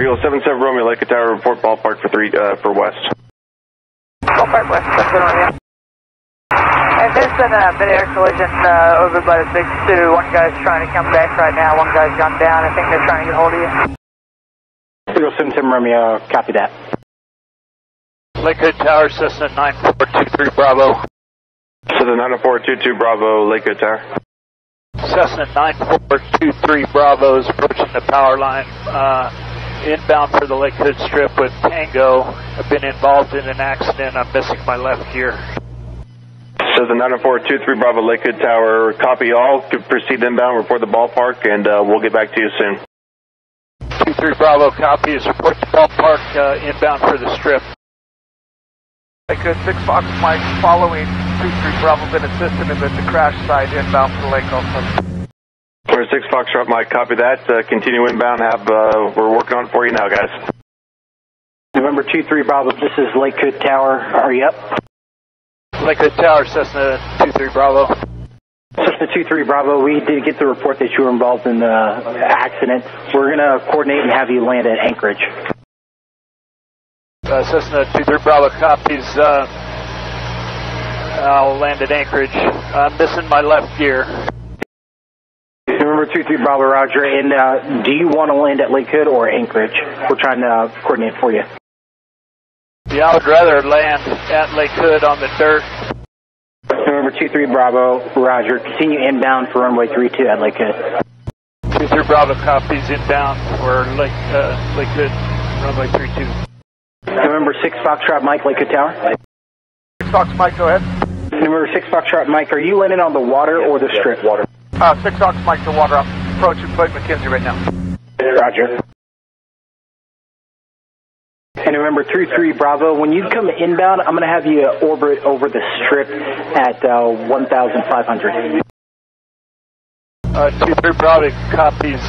Eagle 77 Romeo, Lake Tower, report ballpark for west. Ballpark west, that's good on you. And there's been a midair collision over by the Big Sioux. One guy's trying to come back right now, one guy's gone down. I think they're trying to get hold of you. Eagle 77 Romeo, copy that. Lakewood Tower, Cessna 9423 Bravo. Cessna 9422 Bravo, Lakewood Tower. Cessna 9423 Bravo is approaching the power line. Inbound for the Lakewood Strip with Tango. I've been involved in an accident. I'm missing my left gear. Cessna 9423 Bravo, Lakewood Tower. Copy all. Proceed inbound. Report the ballpark, and we'll get back to you soon. 23 Bravo copies. Report the ballpark inbound for the strip. Lakewood 6 Fox Mike following 23 Bravo, been assisted at the crash site inbound for the lake also. For 6 Foxtrot Mike, copy that. Continue inbound. We're working on it for you now, guys. November 23 Bravo, this is Lakewood Tower. Are you up? Lakewood Tower, Cessna 23 Bravo. Cessna 23 Bravo, we did get the report that you were involved in the accident. We're going to coordinate and have you land at Anchorage. Cessna 23 Bravo copies. I'll land at Anchorage. I'm missing my left gear. November 23 Bravo, Roger. And do you want to land at Lakewood or Anchorage? We're trying to coordinate for you. Yeah, I would rather land at Lakewood on the dirt. November 23 Bravo, Roger. Continue inbound for runway 32 at Lakewood. 23 Bravo copies inbound for Lakewood, runway 32. November 6 Foxtrot Mike, Lakewood Tower. 6 Fox Mike, go ahead. November 6 Foxtrot Mike, are you landing on the water or the strip? Water. 6 Fox Mike to water up. Approaching Point McKenzie right now. Roger. And remember 23 Bravo, when you come inbound, I'm going to have you orbit over the strip at 1,500. 23 Bravo copies.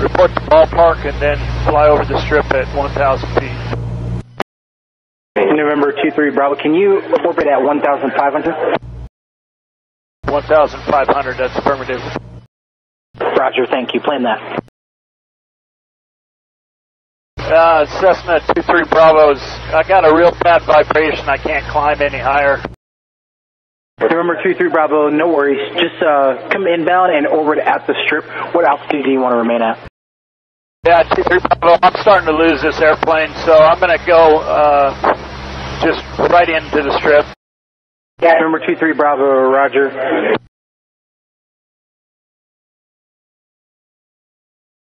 Report the ballpark and then fly over the strip at 1,000 feet. November 23 Bravo, can you orbit at 1,500? 1,500, that's affirmative. Roger, thank you. Plan that. Cessna 23 Bravos, I got a real bad vibration. I can't climb any higher. November 23 Bravo, no worries. Just come inbound and orbit at the strip. What altitude do you want to remain at? Yeah, 23 Bravo, I'm starting to lose this airplane, so I'm going to go just right into the strip. Yeah, November 23 Bravo, Roger.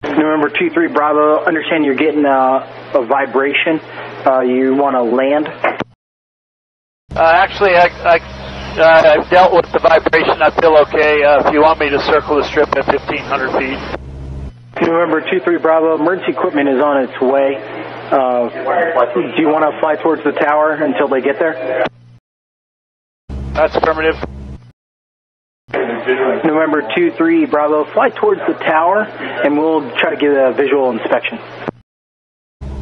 November 23 Bravo, understand you're getting a vibration. You want to land? Actually, I've dealt with the vibration. I feel okay. If you want me to circle the strip at 1,500 feet. November 23 Bravo, emergency equipment is on its way. Do you want to fly towards the tower until they get there? That's affirmative. November 23 Bravo, fly towards the tower, and we'll try to get a visual inspection.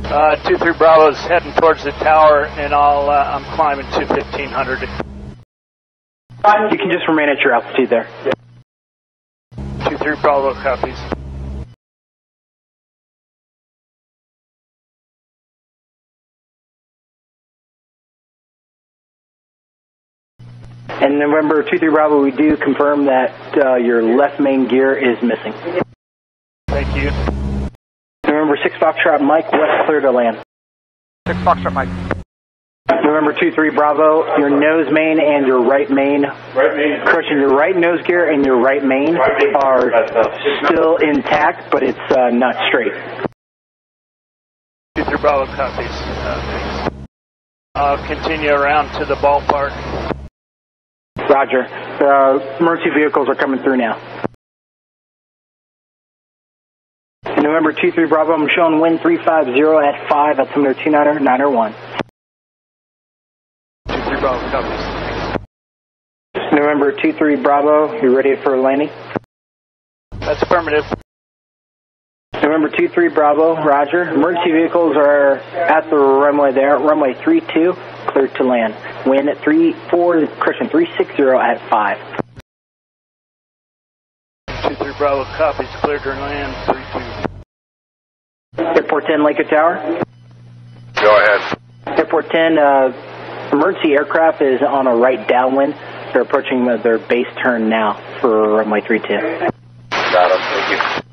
23 Bravo's heading towards the tower, and I'm climbing to 1,500. You can just remain at your altitude there. 23 Bravo copies. And November 23 Bravo, we do confirm that your left main gear is missing. Thank you. November 6 Foxtrot Mike, west clear to land. 6 Foxtrot Mike. November 23 Bravo, your nose main and your right main. Correction, your right nose gear and your right main are still intact, but it's not straight. 23 Bravo copies. I'll continue around to the ballpark. Roger. Emergency vehicles are coming through now. November 23 Bravo, I'm showing wind 350 at 5 at altimeter 29er, 901. 23 Bravo copies. November 23 Bravo, you ready for landing? That's affirmative. November 23 Bravo, Roger. Emergency vehicles are at the runway there, runway 32, cleared to land. Wind at 360 at 5. 23 Bravo copies, cleared to land, 32. Airport 10, Lakewood Tower. Go ahead. Airport 10, emergency aircraft is on a right downwind. They're approaching their base turn now for runway 32. Got them. Thank you.